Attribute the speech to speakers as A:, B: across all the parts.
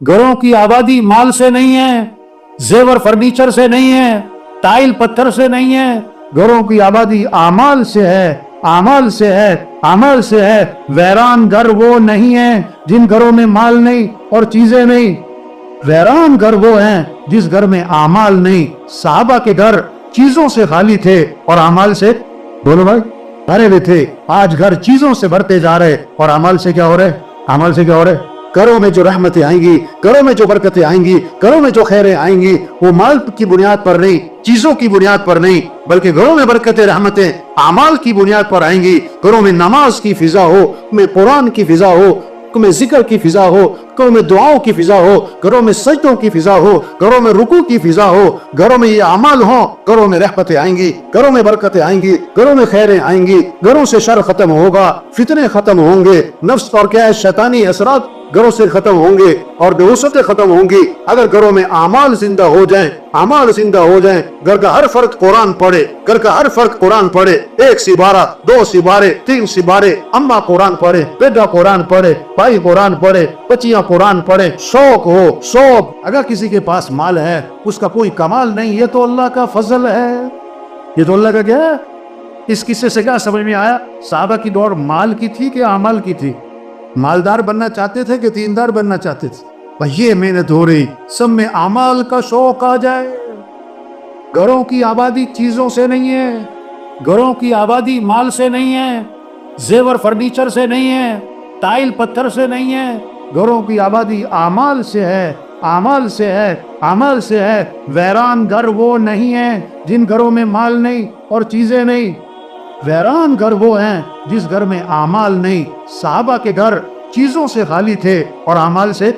A: घरों की आबादी माल से नहीं है, जेवर फर्नीचर से नहीं है, टाइल पत्थर से नहीं है। घरों की आबादी आमाल से है, आमाल से है, अमल से है। वैरान घर वो नहीं है जिन घरों में माल नहीं और चीजें नहीं। वैरान घर वो हैं जिस घर में आमाल नहीं। साहबा के घर चीजों से खाली थे और अमाल से, बोलो भाई, भरे हुए थे। आज घर चीजों से भरते जा रहे और अमाल से क्या हो रहे? अमल से क्या हो रहे? घरों में जो रहमतें आएंगी, घरों में जो बरकतें आएंगी, घरों में जो खैरें आएंगी, वो माल की बुनियाद पर नहीं, चीजों की बुनियाद पर नहीं, बल्कि घरों में बरकतें रहमतें अमाल की बुनियाद पर आएंगी। घरों में नमाज की फिजा हो, में कुरान की फिजा हो, में जिक्र की फिजा हो, घरों में दुआओं की फिजा हो, घरों में सजदों की फिजा हो, घरों में रुकू की फिजा हो, घरों में ये अमाल हो, घरों में रहमतें आएंगी, घरों में बरकतें आएंगी, घरों में खैरें आएंगी, घरों से शर खत्म होगा, फितने खत्म होंगे, नफ्स और क्या है शैतानी असरात घरों से खत्म होंगे और बेवसतें खत्म होंगी। अगर घरों में आमाल जिंदा हो जाएं, आमाल जिंदा हो जाएं, घर का हर फर्द कुरान पढ़े, घर का हर फर्द कुरान पढ़े, 1 सिबारा, 2 सिबारे, 3 सिबारे, अम्मा कुरान पढ़े, बेटा कुरान पढ़े, भाई कुरान पढ़े, बच्चियां कुरान पढ़े, शौक हो, शौक। अगर किसी के पास माल है, उसका कोई कमाल नहीं, ये तो अल्लाह का फजल है, ये तो अल्लाह का क्या है। इस किस्से से क्या समझ में आया? साहबा की दौड़ माल की थी कि अमाल की थी? मालदार बनना चाहते थे कि दीनदार बनना चाहते थे? भाई ये मेहनत हो रही, सब में अमाल का शौक आ जाए। घरों की आबादी चीजों से नहीं है, घरों की आबादी माल से नहीं है, जेवर फर्नीचर से नहीं है, टाइल पत्थर से नहीं है। घरों की आबादी आमाल से है, आमाल से है, अमल से है। वैरान घर वो नहीं है जिन घरों में माल नहीं और चीजें नहीं। वैरान घर वो हैं जिस घर में आमाल नहीं। साहबा के घर चीजों से खाली थे और अमाल से,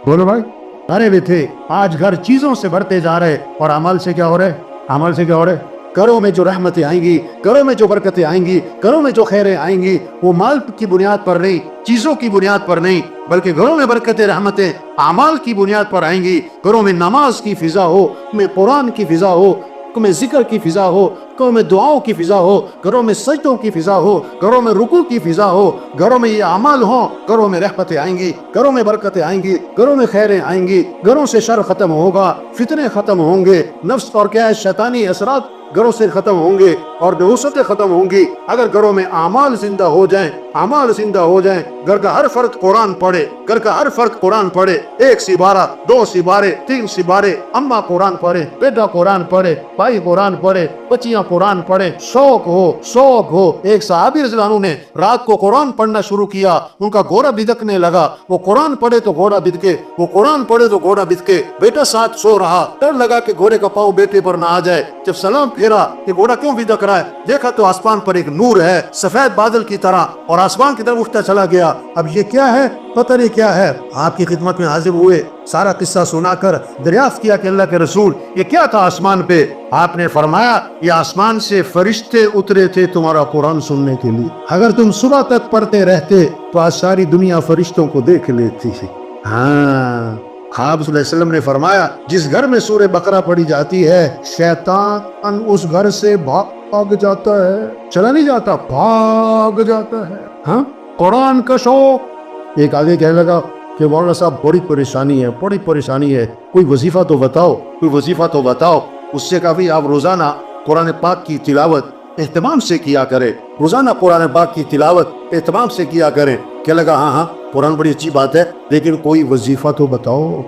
A: बोलो भाई, भरे हुए थे। आज घर चीजों से भरते जा रहे और अमाल से क्या हो रहे? अमल से क्या हो रहे? घरों में जो रहमतें आएंगी, घरों में जो बरकतें आएंगी, घरों में जो खैरें आएंगी, वो माल की बुनियाद पर नहीं, चीजों की बुनियाद पर नहीं, बल्कि घरों में बरकतें रहमतें अमाल की बुनियाद पर आएंगी। घरों में नमाज की फिजा हो, में कुरान की फिजा हो, में जिक्र की फिजा हो, घरों में दुआओं की फिजा हो, घरों में सजदों की फिजा हो, घरों में रुकू की फिजा हो, घरों में ये अमल हो, घरों में रहमतें आएंगी, घरों में बरकतें आएंगी, घरों में खैरें आएंगी, घरों से शर खत्म होगा, फितने खत्म होंगे, नफ्स और क्या है शैतानी असरात घरों से खत्म होंगे और बेवसतें खत्म होंगी। अगर घरों में आमाल जिंदा हो जाएं, आमाल जिंदा हो जाएं, घर का हर फर्द कुरान पढ़े, घर का हर फर्द कुरान पढ़े, 1 सिबारा, 2 सिबारे, 3 सिबारे, अम्मा कुरान पढ़े, बेटा कुरान पढ़े, भाई कुरान पढ़े, बच्चियां कुरान पढ़े, शौक हो, शौक हो। एक सहाबी रज़ियल्लाहु अन्हु ने रात को कुरान पढ़ना शुरू किया, उनका घोड़ा बिदकने लगा। वो कुरान पढ़े तो घोड़ा बिदके, वो कुरान पढ़े तो घोड़ा बिदके। बेटा साथ सो रहा, डर लगा कि घोड़े का पाँव बेटे पर ना आ जाए। जब सलाम फेरा कि घोड़ा क्यों बिदक रहा है, देखा तो आसमान पर एक नूर है सफेद बादल की तरह और आसमान की तरफ उठता चला गया। अब ये क्या है, पता नहीं क्या है। आपकी खिदमत में हाजिर हुए, सारा किस्सा सुनाकर दरियाफ्त किया कि अल्लाह के रसूल ये क्या था आसमान पे? आपने फरमाया ये आसमान से फरिश्ते उतरे थे तुम्हारा कुरान सुनने के लिए। अगर तुम सुबह तक पढ़ते रहते तो आज सारी दुनिया फरिश्तों को देख लेती है। हाँ, आप सल्लल्लाहु अलैहि वसल्लम ने फरमाया जिस घर में सूरह बकरा पढ़ी जाती है शैतान उस घर से भाग जाता है, चला नहीं जाता, भाग जाता है। हाँ, कुरान का शौक। एक आगे कहने लगा कि मौलाना साहब बड़ी परेशानी है, बड़ी परेशानी है, कोई वजीफा तो बताओ, कोई वजीफा तो बताओ। उससे काफी आप रोजाना कुरान पाक की तिलावत एहतमाम से किया करें, रोजाना कुरान पाक की तिलावत एहतमाम से किया करें। क्या लगा? हाँ हाँ, कुरान बड़ी अच्छी बात है, लेकिन कोई वजीफा तो बताओ।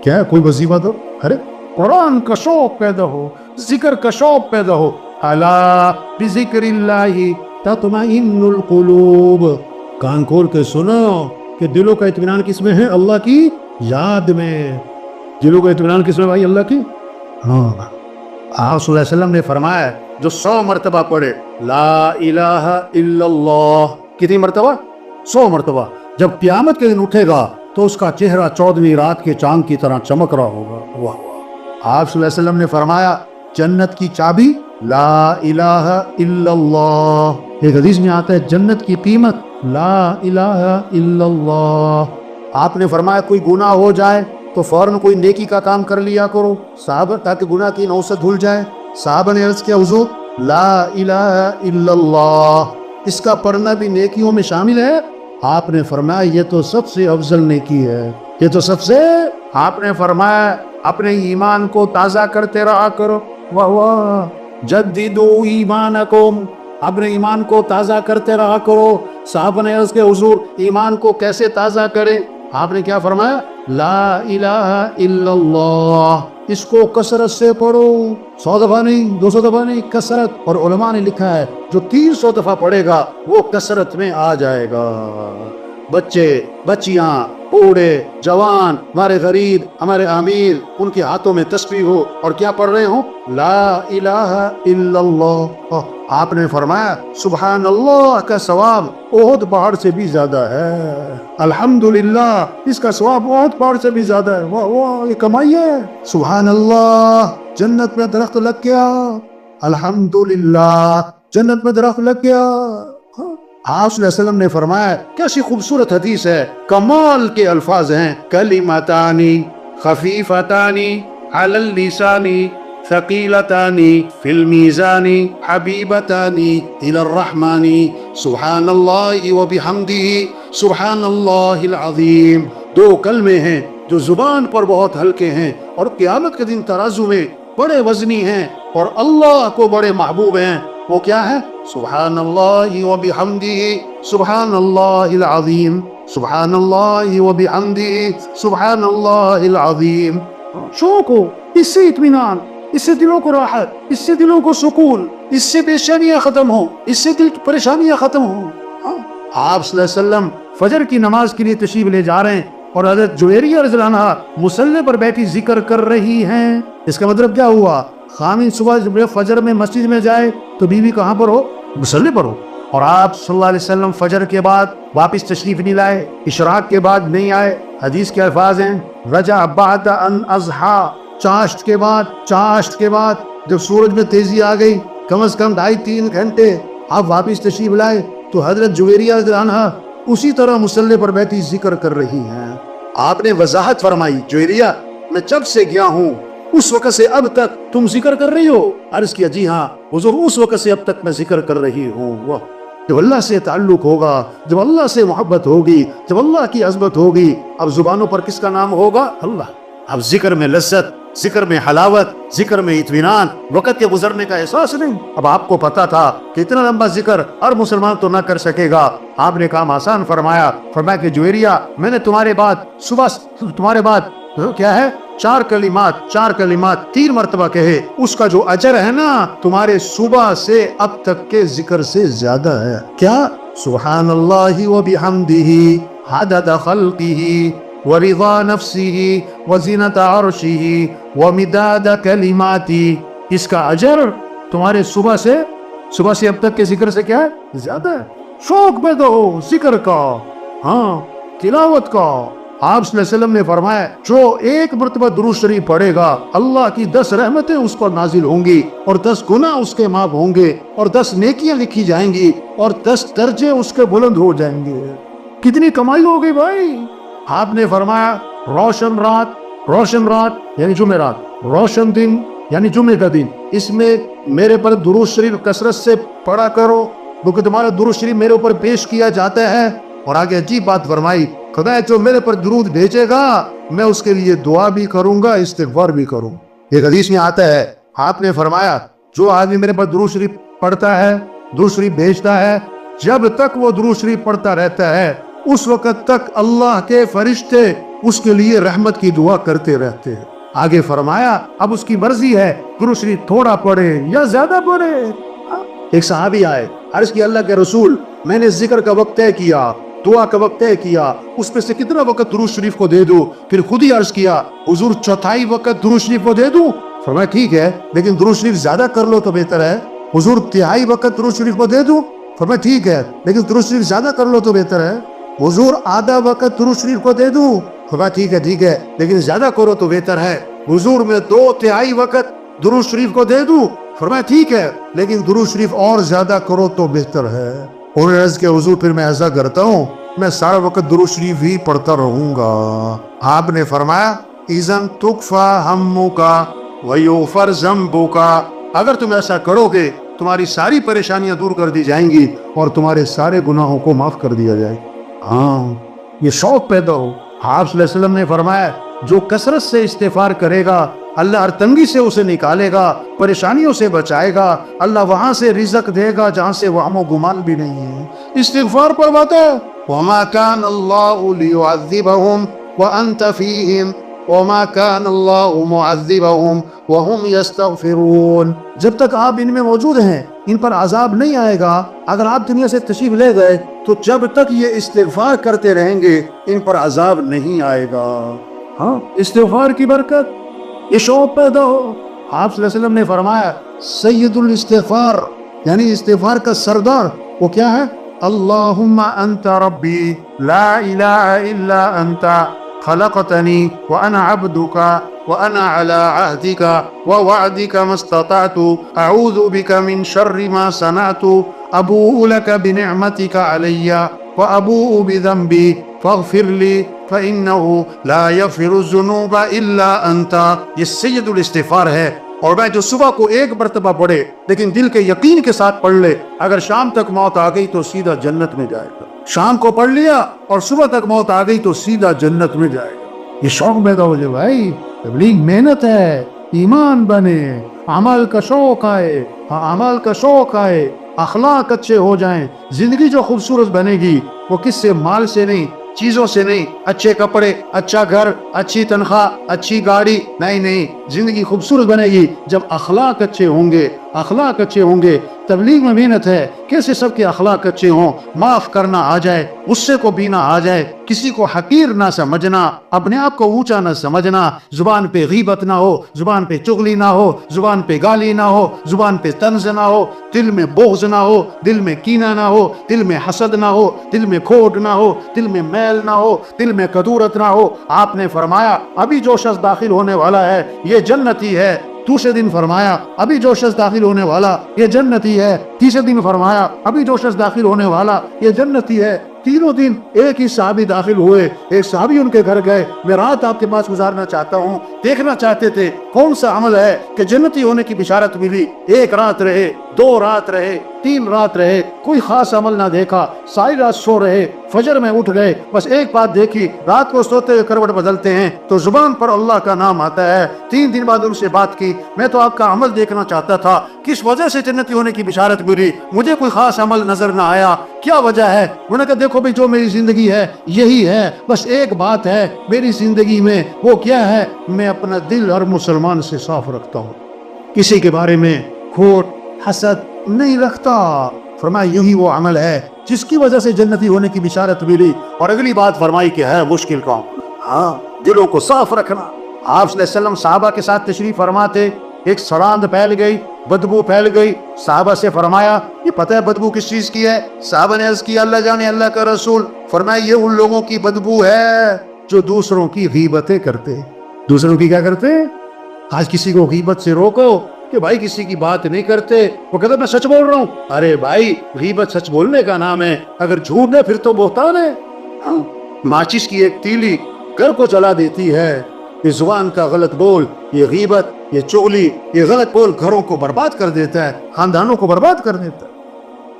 A: क्या है, कोई वजीफा तो? अरे कुरान का शौक पैदा हो, जिक्र का शौक पैदा हो। अला बिज़िक्रिल्लाहि तत्मइन्नुल कुलूब। कान खोल के सुनो कि दिलों का इत्मीनान किसमें है? अल्लाह की याद में। दिलों का इत्मीनान किसमें भाई? अल्लाह की। हाँ, आप सल्लल्लाहु अलैहि वसल्लम ने फरमाया जो 100 मरतबा पढ़े ला इलाहा इल्लल्लाह, कितनी मरतबा? 100 मरतबा। जब क़यामत के दिन उठेगा तो उसका चेहरा 14वीं रात के चांद की तरह चमक रहा होगा। वाह वाह। आप सल्लल्लाहु अलैहि वसल्लम ने फरमाया जन्नत की चाबी ला इलाहा इल्लल्लाह। एक हदीस में आता है जन्नत की कीमत ला इलाहा इल्लल्लाह। आपने फरमाया कोई गुनाह हो जाए तो फौरन कोई नेकी का काम कर लिया करो साहब, ताकि गुनाह की नौसत धुल जाए। साहब ने अर्ज किया हुजूर ला इलाहा इल्लल्लाह इसका पढ़ना भी नेकियों में शामिल है? आपने फरमाया ये तो सबसे अफजल नेकी है। یہ تو سب سے آپ نے فرمایا اپنے ایمان کو تازہ کرتے رہا کرو. جددو ایمانکم، اپنے ایمان کو تازہ کرتے رہا کرو. صحابہ نے عرض کہ حضور ایمان کو کیسے تازہ کریں؟ آپ نے کیا فرمایا؟ لا الہ الا اللہ، اس کو کثرت سے پڑھو. 100 دفعہ نہیں، 200 دفعہ نہیں، کثرت. اور علماء نے لکھا ہے جو 300 دفعہ پڑھے گا وہ کثرت میں آ جائے گا. بچے، بچیاں، بوڑھے، جوان، ہمارے غریب، ہمارے امیر، ان کے ہاتھوں میں تسبیح ہو اور کیا پڑھ رہے ہوں؟ لا الہ الا اللہ. آپ نے فرمایا سبحان اللہ کا ثواب احد پہاڑ سے بھی زیادہ ہے. الحمدللہ اس کا ثواب احد پہاڑ سے بھی زیادہ ہے. واہ واہ، یہ کمائی ہے. سبحان اللہ، جنت میں درخت لگ گیا. الحمدللہ، جنت میں درخت لگ گیا. آپ صلی اللہ علیہ وسلم نے فرمایا، کیسی خوبصورت حدیث ہے، کمال کے الفاظ ہیں. کلمتانی خفیفتانی علی اللسانی ثقیلتانی فی المیزانی حبیبتانی الی الرحمانی سبحان اللہ وبحمدہ سبحان اللہ العظیم. 2 کلمے ہیں جو زبان پر بہت ہلکے ہیں اور قیامت کے دن ترازو میں بڑے وزنی ہیں اور اللہ کو بڑے محبوب ہیں. وہ کیا ہے؟ سبحان اللہ وبحمدہ سبحان اللہ العظیم، سبحان اللہ وبحمدہ سبحان اللہ العظیم. شوق ہو، اس سے اطمینان، اس سے دلوں کو راحت، اس سے دلوں کو سکون، اس سے بے چینیاں ختم ہو، اس سے دل کی پریشانیاں ختم ہو. آپ صلی اللہ علیہ وسلم فجر کی نماز کے لیے تشریف لے جا رہے ہیں اور حضرت جویریہ رضی اللہ عنہا مصلی پر بیٹھی ذکر کر رہی ہیں. اس کا مطلب کیا ہوا؟ خامن صبح جب فجر میں مسجد میں جائے تو بیوی کہاں پر ہو؟ مصلی پر ہو. اور آپ صلی اللہ علیہ وسلم فجر کے بعد واپس تشریف نہیں لائے، اشراق کے بعد نہیں آئے. حدیث کے الفاظ ہیں رجع بعد ان اضحیٰ، چاشت کے بعد جب سورج میں تیزی آ گئی، کم از کم 2.5-3 گھنٹے آپ واپس تشریف لائے تو حضرت جویریہ رضی اللہ عنہا اسی طرح مصلی پر بیٹھی ذکر کر رہی ہیں. آپ نے وضاحت فرمائی، جویریہ میں جب سے گیا ہوں اس وقت سے اب تک تم ذکر کر رہی ہو؟ عرض کیا جی ہاں حضور، اس وقت سے اب تک میں ذکر کر رہی ہوں. جب اللہ سے تعلق ہوگا، جب اللہ سے محبت ہوگی، جب اللہ کی عظمت ہوگی، اب زبانوں پر کس کا نام ہوگا؟ اللہ. اب ذکر میں لذت، ذکر میں حلاوت، ذکر میں اطمینان، وقت کے گزرنے کا احساس نہیں. اب آپ کو پتا تھا کہ اتنا لمبا ذکر ہر مسلمان تو نہ کر سکے گا. آپ نے کام آسان فرمایا کہ جویریہ میں نے تمہارے بعد کیا ہے 4 کلمات 3 مرتبہ کہے، اس کا جو اجر ہے نا تمہارے صبح سے اب تک کے ذکر سے زیادہ ہے. کیا؟ سبحان اللہ وبحمدہ عدد خلقہ ورضا نفسہ وزنۃ عرشہ ومداد کلماتہ. اس کا اجر تمہارے صبح سے اب تک کے ذکر سے کیا ہے؟ زیادہ ہے. شوق پیدا ہو ذکر کا، ہاں تلاوت کا. آپ صلی اللہ علیہ وسلم نے فرمایا جو 1 مرتبہ درود شریف پڑھے گا اللہ کی 10 رحمتیں اس پر نازل ہوں گی اور 10 گناہ اس کے معاف ہوں گے اور 10 نیکیاں لکھی جائیں گی اور 10 درجے اس کے بلند ہو جائیں گے. کتنی کمائی ہو گئی بھائی. آپ نے فرمایا روشن رات یعنی جمعرات، روشن دن یعنی جمعے کا دن، اس میں میرے پر درود شریف کثرت سے پڑھا کرو کیونکہ تمہارا درود شریف میرے اوپر پیش کیا جاتا ہے. اور آگے عجیب بات فرمائی، خدا جو میرے پر درود بھیجے گا میں اس کے لیے دعا بھی کروں گا، استغفار بھی کروں. ایک حدیث میں آتا ہے آپ نے فرمایا جو آدمی میرے پر درود شریف پڑھتا ہے، درود شریف بھیجتا ہے، جب تک وہ درود شریف پڑھتا رہتا ہے اس وقت تک اللہ کے فرشتے اس کے لیے رحمت کی دعا کرتے رہتے ہیں. آگے فرمایا اب اس کی مرضی ہے درود شریف تھوڑا پڑھے یا زیادہ پڑھے. ایک صحابی آئے، عرض کیا اللہ کے رسول میں نے ذکر کا وقت طے کیا، دعا کا وقت طے کیا، اس میں سے کتنا وقت درود شریف کو دے دوں؟ پھر خود ہی عرض کیا حضور 1/4 وقت درود شریف کو دے دوں؟ فرمایا ٹھیک ہے لیکن درود شریف زیادہ کر لو تو بہتر ہے. حضور 1/3 وقت درود شریف کو دے دوں؟ فرمایا ٹھیک ہے لیکن درود شریف زیادہ کر لو تو بہتر ہے. حضور آدھا وقت درود شریف کو دے دوں؟ فرمایا ٹھیک ہے لیکن زیادہ کرو تو بہتر ہے. حضور میں 2/3 وقت درود شریف کو دے دوں؟ فرمایا ٹھیک ہے لیکن درود شریف اور زیادہ کرو تو بہتر ہے. انہوں نے عرض کیا حضور پھر میں ایسا کرتا ہوں میں سارا وقت درود شریف ہی پڑھتا رہوں گا. آپ نے فرمایا اذن تکفی ہمک ویغفر ذنبک، اگر تم ایسا کرو گے تمہاری ساری پریشانیاں دور کر دی جائیں گی اور تمہارے سارے گناہوں کو معاف کر دیا جائے گا. ہاں یہ شوق پیدا ہو آپ صلی اللہ علیہ وسلم نے فرمایا جو کثرت سے استغفار کرے گا اللہ ہر تنگی سے اسے نکالے گا، پریشانیوں سے بچائے گا، اللہ وہاں سے رزق دے گا جہاں سے وہم و گمان بھی نہیں ہے۔ استغفار پر بات ہے وَمَا كَانَ اللَّهُ لِيُعَذِّبَهُمْ وَأَنْتَ فِيهِمْ وَمَا كَانَ اللَّهُ مُعَذِّبَهُمْ وَهُمْ يَسْتَغْفِرُونَ۔ جب تک آپ ان میں موجود ہیں ان پر عذاب نہیں آئے گا۔ اگر آپ دنیا سے تشریف لے گئے تو جب تک یہ استغفار کرتے رہیں گے ان پر عذاب نہیں آئے گا۔ ہاں استغفار کی برکت، یہ شوق پیدا ہو۔ آپ صلی اللہ علیہ وسلم نے فرمایا سید الاستغفار یعنی استغفار کا سردار وہ کیا ہے؟ اللہم انت ربی لا الہ الا انت خلقتنی وانا عبدک وانا علی عہدک ووعدک ما استطعت اعوذ بک من شر ما صنعت ابوء لک بنعمتک علی وابوء بذنبی فاغفر لی فإنه لا يغفر الذنوب الا انت۔ یہ سید الاستغفار ہے، اور میں جو صبح کو ایک مرتبہ پڑھے لیکن دل کے یقین کے ساتھ پڑھ لے، اگر شام تک موت آ گئی تو سیدھا جنت میں جائے گا۔ شام کو پڑھ لیا اور صبح تک موت آ گئی تو سیدھا جنت میں جائے گا۔ یہ شوق پیدا ہو جائے بھائی، تبلیغ محنت ہے، ایمان بنے، عمل کا شوق آئے، عمل کا شوق آئے، اخلاق اچھے ہو جائیں، زندگی جو خوبصورت بنے گی وہ کس سے؟ مال سے نہیں، چیزوں سے نہیں، اچھے کپڑے، اچھا گھر، اچھی تنخواہ، اچھی گاڑی نہیں، زندگی خوبصورت بنے گی جب اخلاق اچھے ہوں گے۔ اخلاق اچھے ہوں گے۔ تبلیغ میں محنت ہے، کیسے سب کے اخلاق اچھے ہوں، معاف کرنا آ جائے، غصے کو بھی نہ آ جائے، کسی کو حقیر نہ سمجھنا، اپنے آپ کو اونچا نہ سمجھنا، زبان پہ غیبت نہ ہو، زبان پہ چغلی نہ ہو، زبان پہ گالی نہ ہو، زبان پہ طنز نہ ہو، دل میں بغض نہ ہو، دل میں کینہ نہ ہو، دل میں حسد نہ ہو، دل میں کھوٹ نہ ہو، دل میں میل نہ ہو، دل میں کدورت نہ ہو۔ آپ نے فرمایا ابھی جو شخص داخل ہونے والا ہے یہ جنتی ہے۔ دوسرے دن فرمایا ابھی جو شخص داخل ہونے والا یہ جنتی ہے۔ تیسرے دن فرمایا ابھی جو شخص داخل ہونے والا یہ جنتی ہے۔ تینوں دن ایک ہی صحابی داخل ہوئے، ایک صحابی ان کے گھر گئے، میں رات آپ کے پاس گزارنا چاہتا ہوں، دیکھنا چاہتے تھے کون سا عمل ہے کہ جنتی ہونے کی بشارت ملی۔ ایک رات رہے، 2 رات رہے، 3 رات رہے، کوئی خاص عمل نہ دیکھا، ساری رات سو رہے، فجر میں اٹھ گئے، بس ایک بات دیکھی، رات کو سوتے ہوئے کروٹ بدلتے ہیں تو زبان پر اللہ کا نام آتا ہے۔ 3 دن بعد ان سے بات کی، میں تو آپ کا عمل دیکھنا چاہتا تھا، کس وجہ سے جنتی ہونے کی بشارت ملی؟ مجھے کوئی خاص عمل نظر نہ آیا، کیا وجہ ہے؟ انہوں نے کہا دیکھو بھائی جو میری زندگی ہے یہی ہے، بس ایک بات ہے میری زندگی میں، وہ کیا ہے؟ میں اپنا دل ہر مسلمان سے صاف رکھتا ہوں، کسی کے بارے میں کھوٹ حسد نہیں رکھتا۔ فرمایا یہی وہ عمل ہے جس کی وجہ سے جنتی ہونے کی بشارت ملی۔ اور اگلی بات فرمائی کہ ہے مشکل کام، ہاں دلوں کو صاف رکھنا۔ آپ صلی اللہ علیہ وسلم صحابہ کے ساتھ تشریف فرما تھے، ایک سڑاند پھیل گئی، بدبو پھیل گئی، صحابہ سے فرمایا یہ پتہ ہے بدبو کس چیز کی ہے؟ صحابہ نے عرض کیا اللہ جانے اللہ کا رسول۔ فرمایا یہ ان لوگوں کی بدبو ہے جو دوسروں کی غیبتیں کرتے۔ دوسروں کی کیا کرتے؟ آج کسی کو غیبت سے روکو کہ بھائی کسی کی بات نہیں کرتے، وہ کہتا میں سچ بول رہا ہوں۔ ارے بھائی غیبت سچ بولنے کا نام ہے، اگر جھوٹ ہے پھر تو بہتان ہے۔ ماچس کی ایک تیلی گھر کو جلا دیتی ہے، یہ زبان کا غلط بول، یہ غیبت، یہ چغلی، یہ غلط بول گھروں کو برباد کر دیتا ہے، خاندانوں کو برباد کر دیتا ہے۔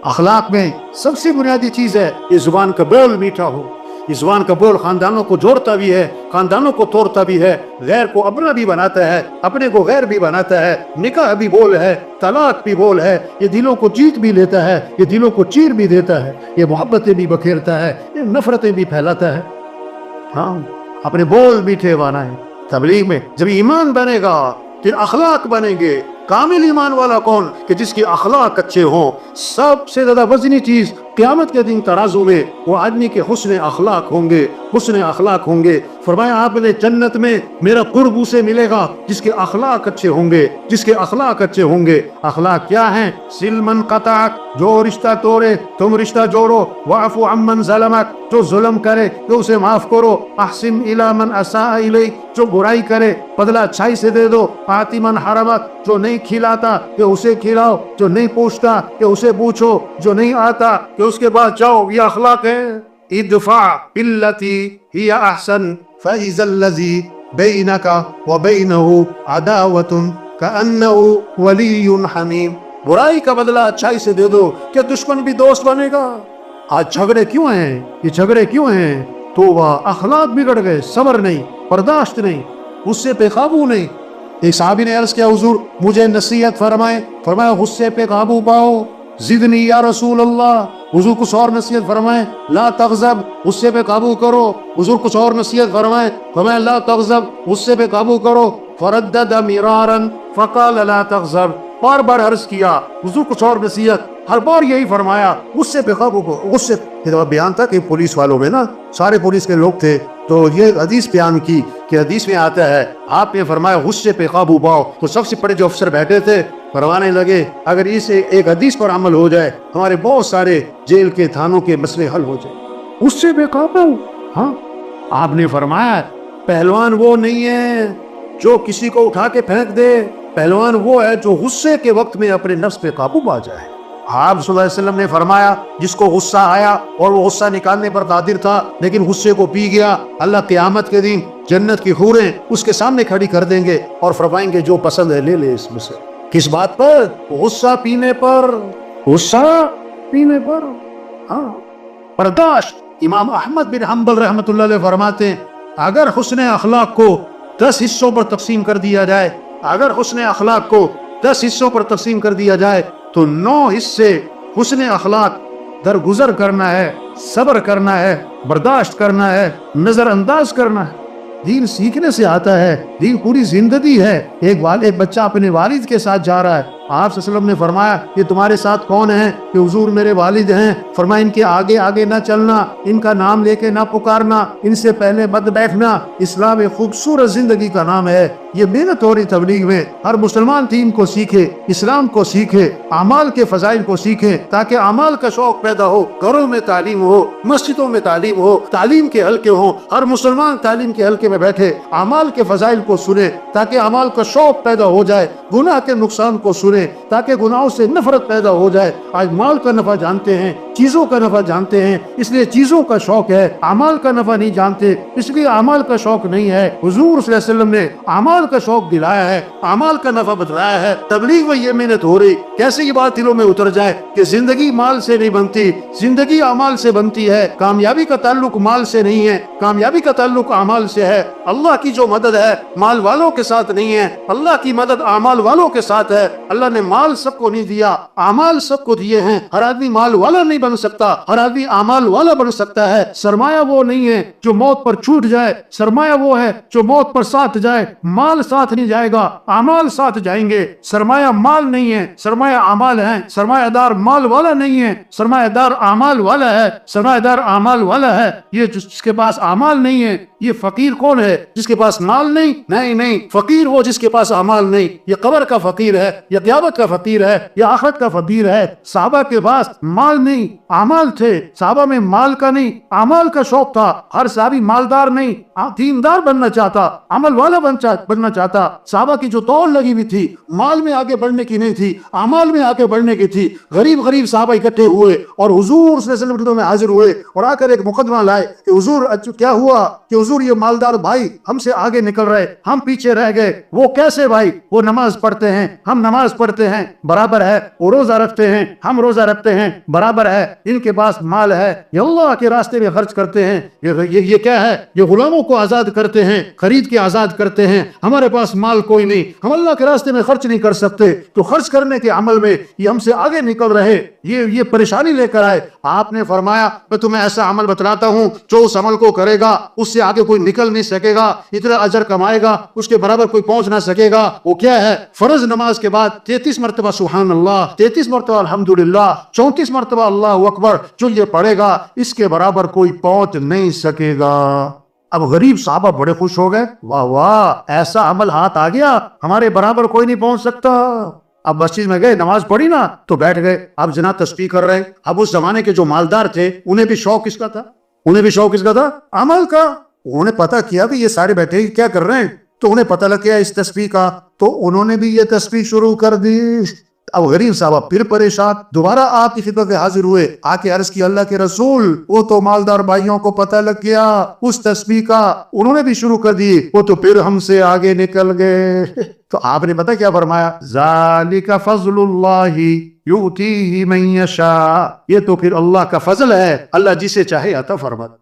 A: اخلاق میں سب سے بنیادی چیز ہے یہ زبان کا بول میٹھا ہو۔ یہ زبان کا بول خاندانوں کو جوڑتا بھی ہے، خاندانوں کو توڑتا بھی ہے، غیر کو اپنا بھی بناتا ہے، اپنے کو غیر بھی بناتا ہے۔ نکاح بھی بول ہے، طلاق بھی بول ہے، یہ دلوں کو جیت بھی لیتا ہے، یہ دلوں کو چیر بھی دیتا ہے، یہ محبتیں بھی بکھیرتا ہے، یہ نفرتیں بھی پھیلاتا ہے۔ ہاں اپنے بول میٹھے بنائیں۔ تبلیغ میں جب ایمان بنے گا پھر اخلاق بنیں گے۔ کامل ایمان والا کون؟ کہ جس کے اخلاق اچھے ہوں۔ سب سے زیادہ وزنی چیز قیامت کے دن ترازو میں وہ آدمی کے حسن اخلاق ہوں گے، حسن اخلاق ہوں گے۔ فرمایا آپ نے جنت میں میرا قرب اسے ملے گا جس کے اخلاق اچھے ہوں گے، جس کے اخلاق اچھے ہوں گے۔ اخلاق کیا ہیں؟ سل من قطعک، جو رشتہ توڑے تم رشتہ جوڑو، واعف عمن ظلمک، جو ظلم کرے تو اسے معاف کرو، احسن الی من اساء الیک، جو برائی کرے بدلہ اچھائی سے دے دو، آتی من حرمک، جو نہیں کھلاتا کہ اسے کھلاؤ، جو نہیں پوچھتا کہ اسے پوچھو، جو نہیں آتا کہ اس کے بعد جاؤ۔ یہ اخلاق ہے۔ ادفع باللتی ہی احسن فاذا الذی بینک وبینہ عداوۃ کأنہ ولی حمیم۔ برائی کا بدلہ اچھائی سے دے دو، کیا دشمن بھی دوست بنے گا؟ آج جھگڑے کیوں ہیں؟ یہ جھگڑے کیوں ہیں؟ تو वह अखलाक बिगड़ गए, सब्र नहीं, बर्दाश्त नहीं, गुस्से पे काबू नहीं। एक साहबी ने अर्ज किया, हुजूर मुझे नसीहत फरमाए। फरमाया गुस्से पे काबू पाओ। जिदनी या रसूल अल्लाह, हुजूर कुछ और नसीहत फरमाए। ला तग़ज़ब, गुस्से पे काबू करो। हुजूर कुछ और नसीहत फरमाए। फरमाया ला तग़ज़ब, गुस्से पे काबू करो। फरद्दद मिरारन फ़क़ाल ला तग़ज़ब, बार बार अर्ज किया, हुजूर कुछ और नसीहत, हर बार यही फरमाया, गुस्से पे काबू करो, गुस्से। ये बयान था कि पुलिस वालों में ना सारे पुलिस के लोग थे, तो ये हदीस बयान की कि हदीस में आता है आपने फरमाया गुस्से पे काबू पाओ। तो सबसे बड़े जो अफसर बैठे थे फरमाने लगे, अगर इस एक हदीस पर अमल हो जाए हमारे बहुत सारे जेल के थानों के मसले हल हो जाए। गुस्से पे काबू। हाँ, आपने फरमाया पहलवान वो नहीं है जो किसी को उठा के फेंक दे, पहलवान वो है जो गुस्से के वक्त में अपने नफ्स पे काबू पा जाए। आप सल्लल्लाहु अलैहि वसल्लम ने फरमाया जिसको गुस्सा आया और वो गुस्सा निकालने पर कादिर था लेकिन गुस्से को पी गया, अल्लाह क़यामत के दिन जन्नत की हूरें उसके सामने खड़ी कर देंगे और फरमाएंगे जो पसंद है ले ले इसमें से। किस बात पर? गुस्सा पीने पर, गुस्सा पीने पर। हाँ, बर्दाश्त। इमाम अहमद बिन हम्बल रहमतुल्लाह अलैह फरमाते हैं अगर हुस्न अखलाक को 10 हिस्सों पर तकसीम कर दिया जाए, अगर हुस्न अखलाक को 10 हिस्सों पर तकसीम कर दिया जाए तो 9 हिस्से हुस्न अखलाक दरगुजर करना है, सब्र करना है, बर्दाश्त करना है, नजरअंदाज करना है। दीन सीखने से आता है, दीन पूरी जिंदगी है। एक बच्चा अपने वालिद के साथ जा रहा है, आप सल्लल्लाहु अलैहि वसल्लम ने फरमाया ये तुम्हारे साथ कौन है? कि हुजूर मेरे वालिद हैं। फरमाया इनके आगे आगे ना चलना, इनका नाम लेके ना पुकारना, इनसे पहले मत बैठना। इस्लाम एक खूबसूरत जिंदगी का नाम है। ये मेहनत हो रही तबलीग में, हर मुसलमान दीन को सीखे, इस्लाम को सीखे, अमाल के फजाइल को सीखे ताकि अमाल का शौक पैदा हो, घरों में तालीम हो, मस्जिदों में तालीम हो, तालीम के हल्के हो, हर मुसलमान तालीम के हल्के में बैठे अमाल के फजाइल को सुने ताकि अमाल का शौक पैदा हो जाए, गुनाह के नुकसान को सुने ताकि गुनाहों से नफरत पैदा हो जाए। आज माल का नफा जानते हैं, चीजों का नफा जानते हैं, इसलिए चीजों का शौक है, अमाल का नफा नहीं जानते इसलिए अमाल का शौक नहीं है। हुजूर सल्लल्लाहु अलैहि वसल्लम ने अमाल का शौक दिलाया है, अमाल का नफा बतलाया है। तबलीग में ये मेहनत हो रही, कैसे ये बात दिलों में उतर जाए कि जिंदगी माल से नहीं बनती, जिंदगी अमाल से बनती है। कामयाबी का ताल्लुक माल से नहीं है, कामयाबी का ताल्लुक अमाल से है। अल्लाह की जो मदद है माल वालों के साथ नहीं है, अल्लाह की मदद अमाल वालों के साथ है। अल्लाह ने माल सबको नहीं दिया, अमाल सबको दिए हैं। हर आदमी माल वाला नहीं बन सकता, हर आदमी अमाल वाला बन सकता है। सरमाया वो नहीं है जो मौत पर छूट जाए, सरमाया वो है जो मौत पर साथ जाए। माल साथ नहीं जाएगा, अमाल साथ जाएंगे। सरमाया माल नहीं है, सरमाया अमाल है। सरमायादार माल वाला नहीं है, सरमायादार अमाल वाला है। सरमायादार अमाल वाला है ये जिसके पास अमाल नहीं है। ये फकीर कौन है? जिसके पास माल नहीं? नहीं नहीं, फकीर वो जिसके पास अमाल नहीं। ये कब्र का फकीर है, या क़यामत का फकीर है, या आखिरत का फकीर है। साहबा के पास माल नहीं, अमाल थे। साहबा में माल का नहीं, अमाल का शौक था। हर साहबी मालदार नहीं, दीनदार बनना चाहता, अमल वाला बनना चाहता। साहबा की जो दौड़ लगी हुई थी माल में आगे बढ़ने की नहीं थी, अमाल में आगे बढ़ने की थी। गरीब गरीब साहबा इकट्ठे हुए और हुजूर सल्लल्लाहु अलैहि वसल्लम में हाजिर हुए और आकर एक मुकदमा लाए कि हुजूर क्या हुआ? कि हुजूर ये मालदार भाई हमसे आगे निकल रहे, हम पीछे रह गए। वो कैसे भाई? वो नमाज पढ़ते हैं, हम नमाज पढ़ते हैं, बराबर है। वो रोजा रखते हैं, हम रोजा रखते हैं, बराबर है। इनके पास माल है, ये अल्लाह के रास्ते में खर्च करते हैं। ये क्या है? ये गुलामों को आजाद करते हैं, खरीद के आजाद करते हैं। हमारे पास माल कोई नहीं, हम अल्लाह के रास्ते में खर्च नहीं कर सकते। तो खर्च करने के अमल में ये हमसे आगे निकल रहे, ये परेशानी लेकर आए। आपने फरमाया मैं तुम्हें ऐसा अमल बतलाता हूँ जो उस अमल को करेगा उससे आगे कोई निकल नहीं सकेगा, इतना अजर कमाएगा उसके बराबर कोई पहुंच ना सकेगा। वो क्या है? फर्ज नमाज के बाद 33 मरतबा सुभान अल्लाह, 33 मरतबा अल्हम्दुलिल्लाह, 34 मरतबा अल्लाहु अकबर जो ये पढ़ेगा इसके बराबर कोई पहुंच नहीं सकेगा। अब गरीब साहबा बड़े खुश हो गए, वाह वाह ऐसा अमल हाथ आ गया, हमारे बराबर कोई नहीं पहुंच सकता। अब मस्जिद में गए, नमाज पढ़ी ना तो बैठ गए। अब जना तस्बीह कर रहे हैं। अब उस जमाने के जो मालदार थे उन्हें भी शौक किसका था? उन्हें भी शौक किसका था? अमल का। उन्होंने पता किया भी ये सारे बैठे क्या कर रहे हैं, तो उन्हें पता लग गया इस तस्बीह का, तो उन्होंने भी ये तस्बीह शुरू कर दी। अब गरीब साहब फिर परेशान, दोबारा आपकी खिदमत में हाजिर हुए, आके अर्ज की अल्लाह के रसूल वो तो मालदार भाइयों को पता लग गया उस तस्बीह का, उन्होंने भी शुरू कर दी, वो तो फिर हमसे आगे निकल गए। तो आपने पता क्या फरमाया? ज़ालिका फ़ज़्लुल्लाहि युतीही मन यशा, ये तो फिर अल्लाह का फजल है, अल्लाह जिसे चाहे अता फरमाता।